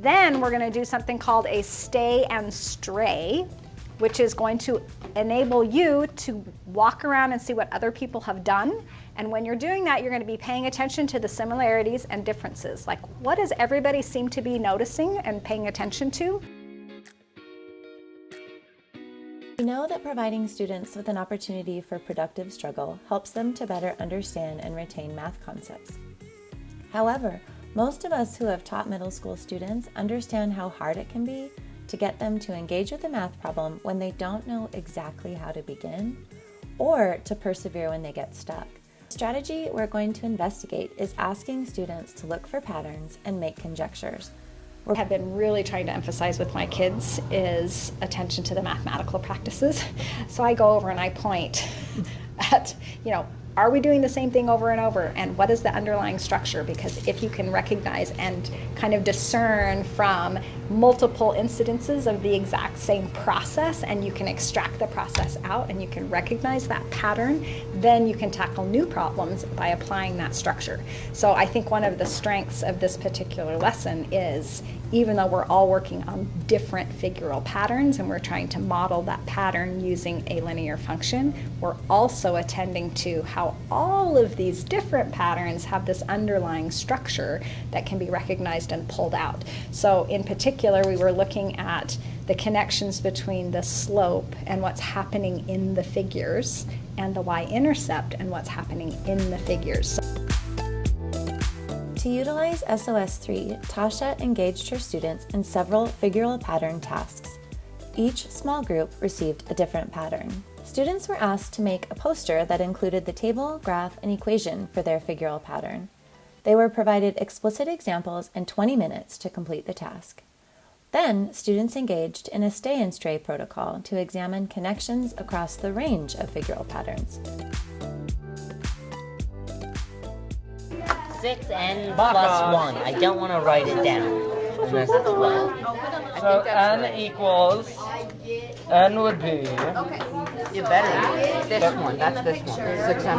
Then we're going to do something called a stay and stray, which is going to enable you to walk around and see what other people have done. And when you're doing that, you're going to be paying attention to the similarities and differences. Like, what does everybody seem to be noticing and paying attention to? We know that providing students with an opportunity for productive struggle helps them to better understand and retain math concepts. However, most of us who have taught middle school students understand how hard it can be to get them to engage with a math problem when they don't know exactly how to begin, or to persevere when they get stuck. The strategy we're going to investigate is asking students to look for patterns and make conjectures. What I have been really trying to emphasize with my kids is attention to the mathematical practices. So I go over and I point at, are we doing the same thing over and over? And what is the underlying structure? Because if you can recognize and kind of discern from multiple incidences of the exact same process, and you can extract the process out and you can recognize that pattern, then you can tackle new problems by applying that structure. So I think one of the strengths of this particular lesson is, even though we're all working on different figural patterns and we're trying to model that pattern using a linear function, we're also attending to how all of these different patterns have this underlying structure that can be recognized and pulled out. So in particular, we were looking at the connections between the slope and what's happening in the figures, and the y-intercept and what's happening in the figures. To utilize SOS 3, Tasha engaged her students in several figural pattern tasks. Each small group received a different pattern. Students were asked to make a poster that included the table, graph, and equation for their figural pattern. They were provided explicit examples and 20 minutes to complete the task. Then, students engaged in a stay and stray protocol to examine connections across the range of figural patterns. 6n plus 1. I don't want to write it down unless it's 1. So n equals, n would be... You better. This one. That's this one. 6n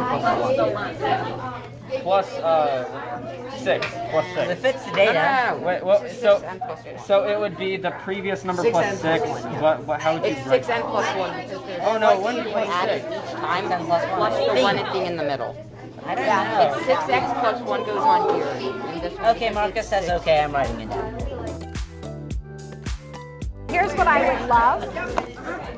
plus 1. 6 plus 6. It fits the data. Wait, what? So it would be the previous number plus 6. What, how would you write? 6n plus 1 because there's Oh no, 1 you plus add 6. it each time, then plus the one thing in the middle. I don't know. It's 6x plus 1 goes on here. And this one Okay, Marcus says okay, I'm writing it down. Here's what I would love,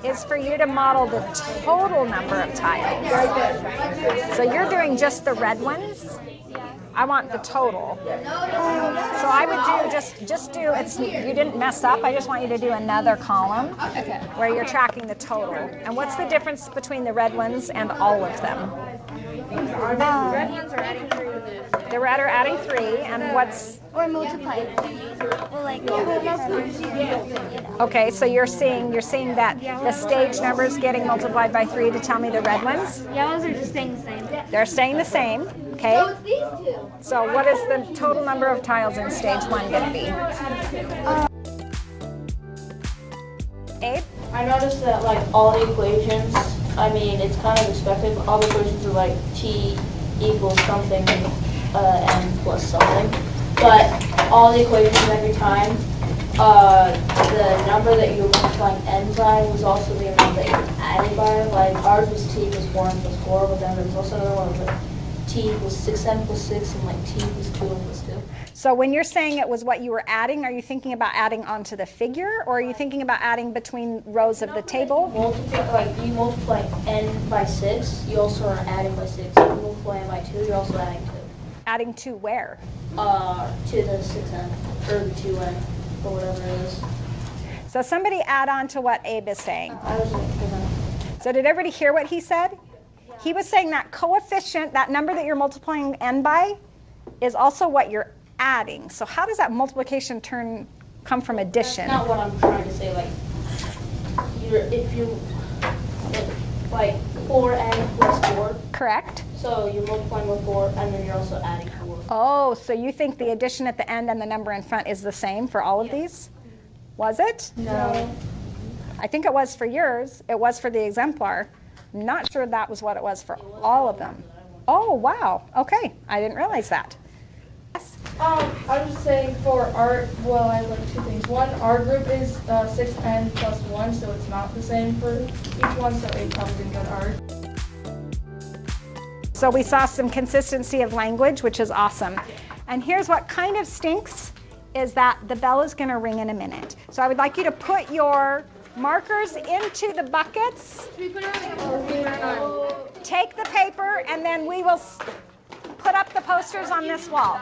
is for you to model the total number of tiles. So you're doing just the red ones. I want the total. So I would do just do, you didn't mess up, I just want you to do another column where you're tracking the total. And what's the difference between the red ones and all of them? The red ones are adding 3 to this. The red are adding 3, and what's... Or multiply. Well, like, Okay, so you're seeing that the stage numbers getting multiplied by 3 to tell me the red ones? yellows are just staying the same. They're staying the same, okay? So it's these two. So what is the total number of tiles in stage 1 going to be? Abe? I noticed that all the equations, it's kind of expected, but all the equations are t equals something n plus something. But all the equations every time, the number that you were multiplying n by was also the amount that you were adding by. Ours was t equals 4n plus 4, but then there was also another one with t equals 6n plus 6 and t equals 2n plus 2. So when you're saying it was what you were adding, are you thinking about adding onto the figure, or are you thinking about adding between rows of the table? You multiply n by 6, you also are adding by 6. If you multiply n by 2, you're also adding 2. Adding to where? To the 6n, or the 2n, or whatever it is. So somebody add on to what Abe is saying. I was like, So did everybody hear what he said? He was saying that coefficient, that number that you're multiplying n by, is also what you're adding. So how does that multiplication come from addition? That's not what I'm trying to say. If you 4n plus 4. Correct. So you're multiplying with 4, and then you're also adding 4. Oh, so you think the addition at the end and the number in front is the same for all of these? Was it? No. I think it was for yours. It was for the exemplar. I'm not sure that was what it was for all of them. Oh, wow. Okay. I didn't realize that. Yes? I'm just saying for art, well, I have like two things. One, our group is 6N plus 1, so it's not the same for each one, so A probably didn't get art. So we saw some consistency of language, which is awesome. And here's what kind of stinks, is that the bell is going to ring in a minute. So I would like you to put your markers into the buckets. Take the paper, and then we will put up the posters on this wall.